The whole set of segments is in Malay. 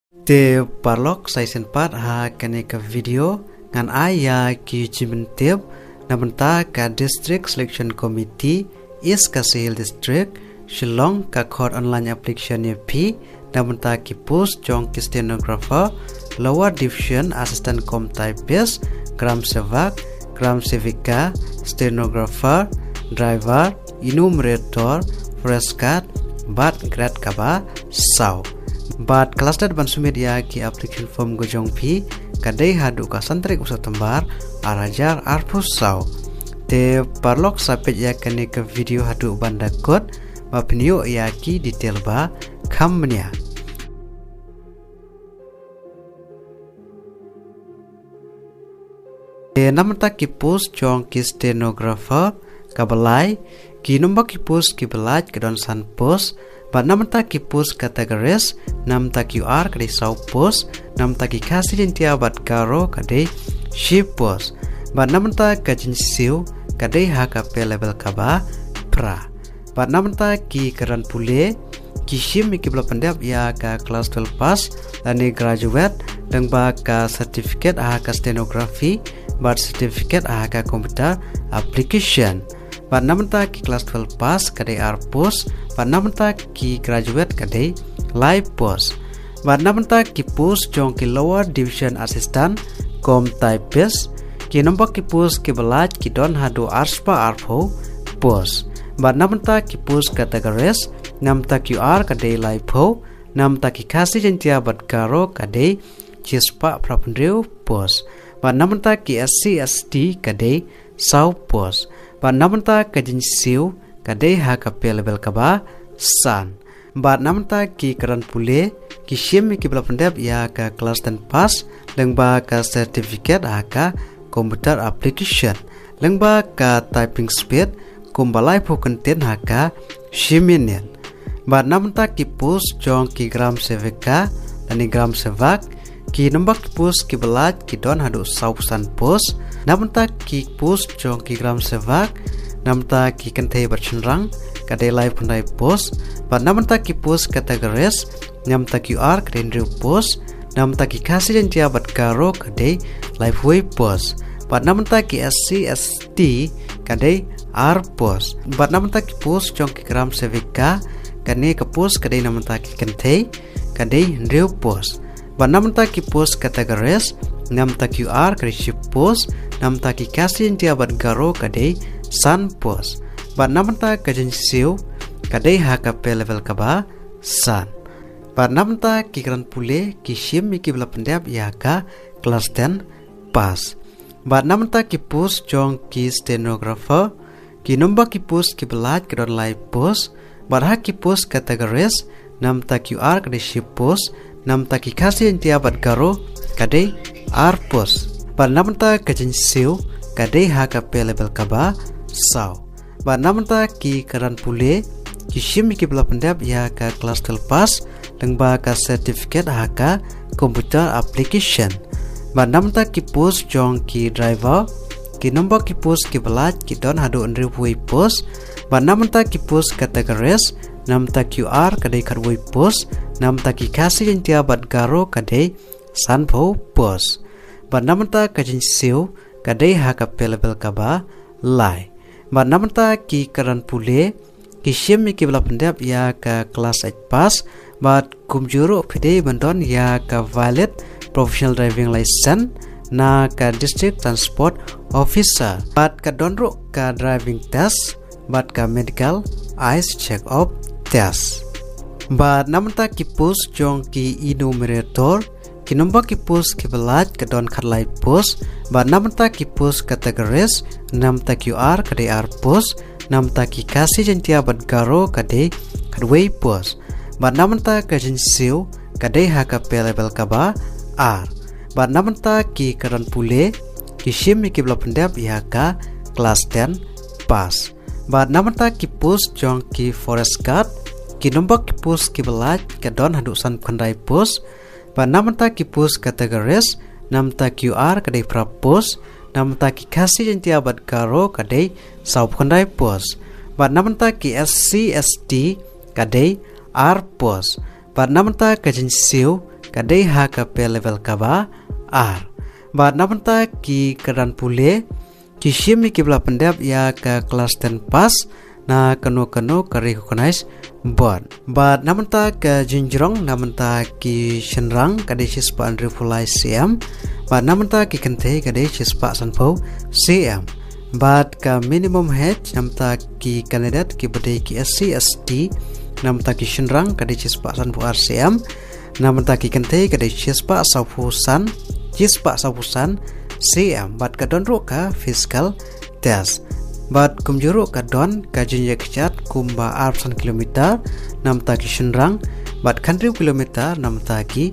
Te parlok sai sempat ha kene ke video ngan aya ki jimentep namenta ka district selection committee is Kasihil district Shillong ka court online application p namenta ki post jong ki stenographer lower division assistant com typist gram sevak gram sevika stenographer driver enumerator fresh card bat grad kaba sau Bat cluster bansu media ki application form gojong pi kadai hadu ka santrik usa tembar arajar arpus sau te parlok sapet ya kene ke video hadu banda kod ma penio ya ki detail ba kamnya te namta ki post jong ki stenographer kabalai ki nombor ki post ki belaj ke don san post But namta ki post categories namta QR kade sau post namta ki kasi jentia bat karo kade ship post but namta ka jinsiu kade haka pe level kaba pra but namta ki karan pule ki shim ki bla pandap ya ka class 12 pass dan graduate dan ba ka certificate ka stenography but certificate ka computer application But namenta ki class 12 pass kadai ar post But namenta ki graduate kadai live post But namenta ki post jong ki lower division assistant com typist Ki nombor ki post ki belaj ki don hadu arspa arpo post But namenta ki post categories namenta QR kadai live po namenta ki kasi jentia bat karo kadai chispa prapundreu post But namenta ki SC ST kadai sau post But namenta ka jinsiu kadai ha ka pe level kaba san. But namenta ki karan pule ki shim ki bla pandap ya ka class 10 pass lengba ka certificate ka computer application lengba ka typing speed kumbalai po content ka shiminen. But namenta ki post jong ki gram seveka dan gram sevak ki nombak post ki belaj ki don hadu sausan post namenta ki post jong ki gram sevak namenta ki kentei bercenrang kadai live pandai post but namenta ki post categories namenta QR kadai post namenta ki kasi jentia bat karo kadai live way post but namenta ki SC ST kadai R post but namenta ki post jong ki gram sevika kane ke post kadai namenta ki kentei kadai real post but namenta ki post categories namenta QR kadai ship post namenta ki kasi jentia bat garo kadai sun post but namenta ka jinsiu kadai haka pe level kaba sun but namenta ki kran pule ki shim ki bla pendap ya ka class 10 pass but namenta ki post jong ki stenographer ki nombor ki post ki belaj ke don live post but ha ki post categories namenta QR kadai ship post namenta ki kasi jentia bat garo kadai R post but namenta ka jinsiu kadai haka pe level kaba sau but namenta ki karan pule ki shim ki bla pendap ya ka class 12 pass lengba ka certificate ka computer application but namenta ki post jong ki driver ki nombor ki post ki belaj ki don hadu unreway post but namenta ki post categories namenta QR kadai karway post namenta ki kasi jentia bat garo kadai sanpo post but namenta ka jinsiu kadai haka pe level kaba lai but namenta ki karan pule ki shim ki bla pendap ya ka class 8 pass but kumjuru pide bandon ya ka valid professional driving license na ka district transport officer but ka donro ka driving test but ka medical eyes check up test but namenta ki post jong ki enumerator ki nombor ki post ki belaj ke don kharlai post but namenta ki post categories namenta QR kadai R post namenta ki kasi jentia bat garo kadai kadway post but namenta ka jinsiu kadai haka pe level kaba R but namenta ki karan pule ki shim ki bla pendap ya ka class 10 pass but namenta ki post jong ki forest guard ki nombor ki post ki belaj ke don hadu san khandai post but namenta ki post categories namenta QR kadai pra post namenta ki kasi jentia bat karo kadai sau khandai post but namenta ki SC ST kadai R post but namenta ka jinsiu kadai ha kape level kaba R. Bat namanta ki keran pule ki shimi ki bla pendap ya ke kelas 10 pas na kano ke recognize board. Bat namanta ke jinjrong namanta ki shenrang kadai sispa unrefulai CM. Bat namanta ki kente kadai sispa sanpo CM. Bat ka minimum hedge namta ki kandidat ki badai ki SC ST namta ki shenrang kadai sispa sanpo RCM. Namta ki kente kadai sispa saupusan CM. Bat ka donro ka fiscal test. Bat kumjuru ka don ka jinjek chat kumba arsan kilometer namta ki shenrang. Bat country kilometer namta ki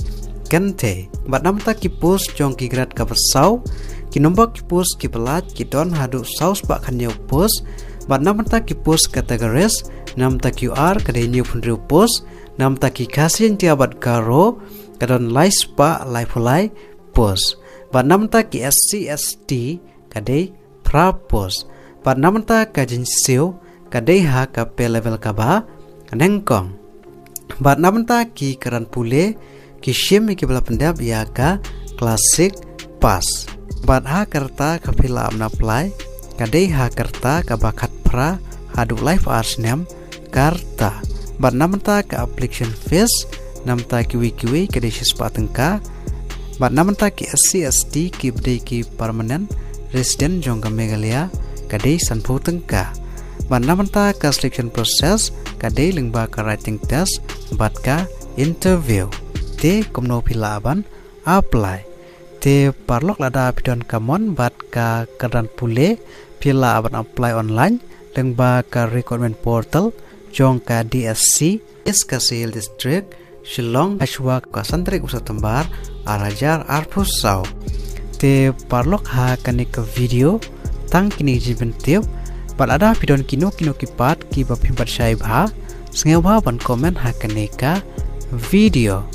kente. Bat namta ki post jong ki grad ka bersau ki nombor ki post ki pelat ki don hadu saus bak kan post. Bat namta ki post kategoris namta QR kadai new punriu post namta ki kasih tiabat karo kadon lais pa laifulai post. Bat namta ki SC ST kadai pra post. Bat namta ka jinsiu kadai ha ka pe level kaba nengkong. Bat namta ki keran pule ki shim ki bela pendap ya ka klasik pas. Bat ha kerta ka pila amna apply kadai ha kerta ka bakat pra hadu live arsnem karta. Bat namta ka application fees namta ki wiki kadai sispa tengka. Bat namta ki SC ST ki bdei ki permanent resident jong ka Meghalaya kadai sanpo tengka. Bat namta ka selection process kadai lengba ka writing test bat ka interview. Te kumno pila aban apply. Te parlok lada pidon kamon bat ka keran pule pila aban apply online lengba ka recruitment portal jong ka DSC Iskasil district Shillong Ashwa ka santrik usa tembar arajar arpusau. Te parlok ha kanik video tang kini jiben tiup bat ada pidon kino kipat ki bapimpat syaib ha sengewa ban komen ha kanika video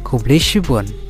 kublishibun.